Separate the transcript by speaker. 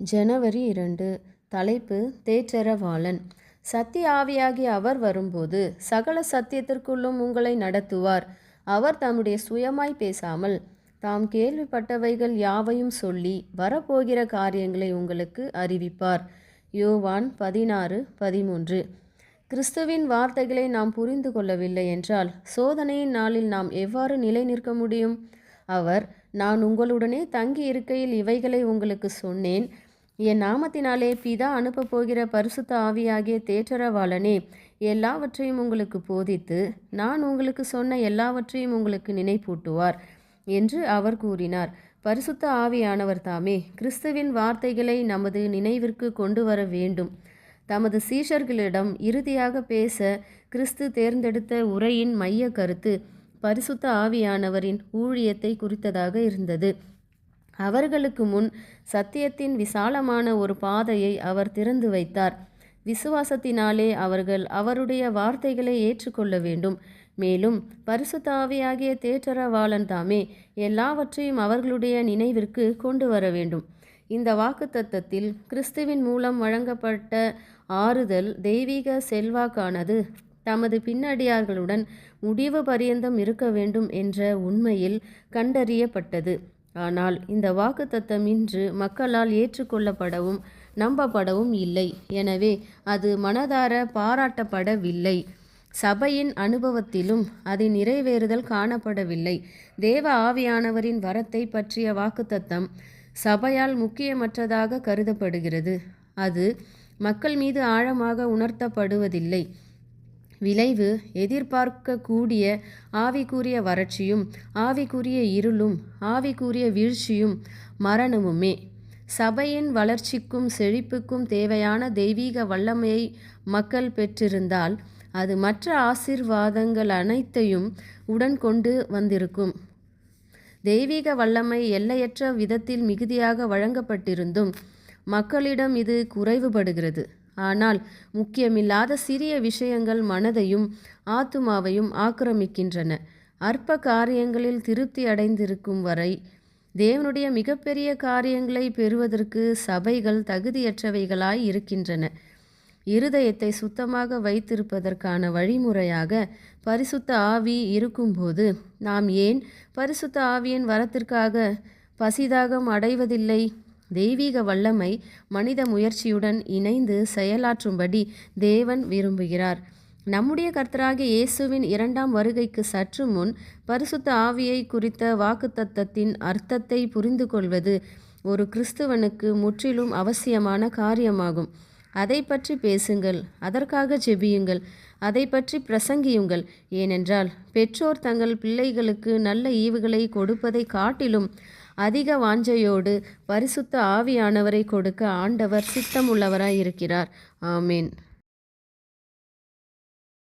Speaker 1: ஜனவரி 2. தலைப்பு தேற்றரவாளன். சத்திய ஆவியாகிய அவர் வரும்போது சகல சத்தியத்திற்குள்ளும் உங்களை நடத்துவார். அவர் தம்முடைய சுயமாய் பேசாமல் தாம் கேள்விப்பட்டவைகள் யாவையும் சொல்லி வரப்போகிற காரியங்களை உங்களுக்கு அறிவிப்பார். யோவான் 16:13. கிறிஸ்துவின் வார்த்தைகளை நாம் புரிந்து கொள்ளவில்லை என்றால் சோதனையின் நாளில் நாம் எவ்வாறு நிலை நிற்க முடியும்? அவர், நான் உங்களுடனே தங்கி இருக்கையில் இவைகளை உங்களுக்கு சொன்னேன். என் நாமத்தினாலே பிதா அனுப்பப் போகிற பரிசுத்த ஆவியாகிய தேற்றரவாளனே எல்லாவற்றையும் உங்களுக்கு போதித்து நான் உங்களுக்கு சொன்ன எல்லாவற்றையும் உங்களுக்கு நினைப்பூட்டுவார் என்று அவர் கூறினார். பரிசுத்த ஆவியானவர் தாமே கிறிஸ்துவின் வார்த்தைகளை நமது நினைவிற்கு கொண்டு வர வேண்டும். தமது சீஷர்களிடம் இறுதியாக பேச கிறிஸ்து தேர்ந்தெடுத்த உரையின் மைய கருத்து பரிசுத்த ஆவியானவரின் ஊழியத்தை குறித்ததாக இருந்தது. அவர்களுக்கு முன் சத்தியத்தின் விசாலமான ஒரு பாதையை அவர் திறந்து வைத்தார். விசுவாசத்தினாலே அவர்கள் அவருடைய வார்த்தைகளை ஏற்றுக்கொள்ள வேண்டும். மேலும் பரிசுத்த ஆவியாகிய தேற்றரவாளன் தாமே எல்லாவற்றையும் அவர்களுடைய நினைவிற்கு கொண்டு வர வேண்டும். இந்த வாக்குத்தத்தத்தில் கிறிஸ்துவின் மூலம் வழங்கப்பட்ட ஆறுதல் தெய்வீக செல்வாக்கானது தமது பின்னடியார்களுடன் முடிவு பரியந்தம் இருக்க வேண்டும் என்ற உண்மையில் கண்டறியப்பட்டது. ஆனால் இந்த வாக்குத்தத்தம் இன்று மக்களால் ஏற்றுக்கொள்ளப்படவும் நம்பப்படவும் இல்லை. எனவே அது மனதார பாராட்டப்படவில்லை. சபையின் அனுபவத்திலும் அதன் நிறைவேறுதல் காணப்படவில்லை. தேவ ஆவியானவரின் வரத்தை பற்றிய வாக்குத்தத்தம் சபையால் முக்கியமற்றதாக கருதப்படுகிறது. அது மக்கள் மீது ஆழமாக உணர்த்தப்படுவதில்லை. விளைவு எதிர்பார்க்கக்கூடிய ஆவிக்குரிய வறட்சியும் ஆவிக்குரிய இருளும் ஆவிக்குரிய வீழ்ச்சியும் மரணமுமே. சபையின் வளர்ச்சிக்கும் செழிப்புக்கும் தேவையான தெய்வீக வல்லமையை மக்கள் பெற்றிருந்தால் அது மற்ற ஆசீர்வாதங்கள் அனைத்தையும் உடன் கொண்டு வந்திருக்கும். தெய்வீக வல்லமை எல்லையற்ற விதத்தில் மிகுதியாக வழங்கப்பட்டிருந்தும் மக்களிடம் இது குறைவுபடுகிறது. ஆனால் முக்கியமில்லாத சிறிய விஷயங்கள் மனதையும் ஆத்துமாவையும் ஆக்கிரமிக்கின்றன. அற்ப காரியங்களில் திருப்தி அடைந்திருக்கும் வரை தேவனுடைய மிகப்பெரிய காரியங்களை பெறுவதற்கு சபைகள் தகுதியற்றவைகளாய் இருக்கின்றன. இருதயத்தை சுத்தமாக வைத்திருப்பதற்கான வழிமுறையாக பரிசுத்த ஆவி இருக்கும்போது நாம் ஏன் பரிசுத்த ஆவியின் வரத்திற்காக பசிதாகம் அடைவதில்லை? தெய்வீக வல்லமை மனித முயற்சியுடன் இணைந்து செயலாற்றும்படி தேவன் விரும்புகிறார். நம்முடைய கர்த்தராகிய இயேசுவின் 2ஆம் வருகைக்கு சற்று முன் பரிசுத்த ஆவியை குறித்த வாக்குத்தத்தத்தின் அர்த்தத்தை புரிந்து கொள்வது ஒரு கிறிஸ்துவனுக்கு முற்றிலும் அவசியமான காரியமாகும். அதை பற்றி பேசுங்கள், அதற்காக ஜெபியுங்கள், அதை பற்றி பிரசங்கியுங்கள். ஏனென்றால் பெற்றோர் தங்கள் பிள்ளைகளுக்கு நல்ல ஈவுகளை கொடுப்பதை காட்டிலும் அதிக வாஞ்சையோடு பரிசுத்த ஆவியானவரை கொடுக்க ஆண்டவர் சித்தமுள்ளவராய் இருக்கிறார். ஆமேன்.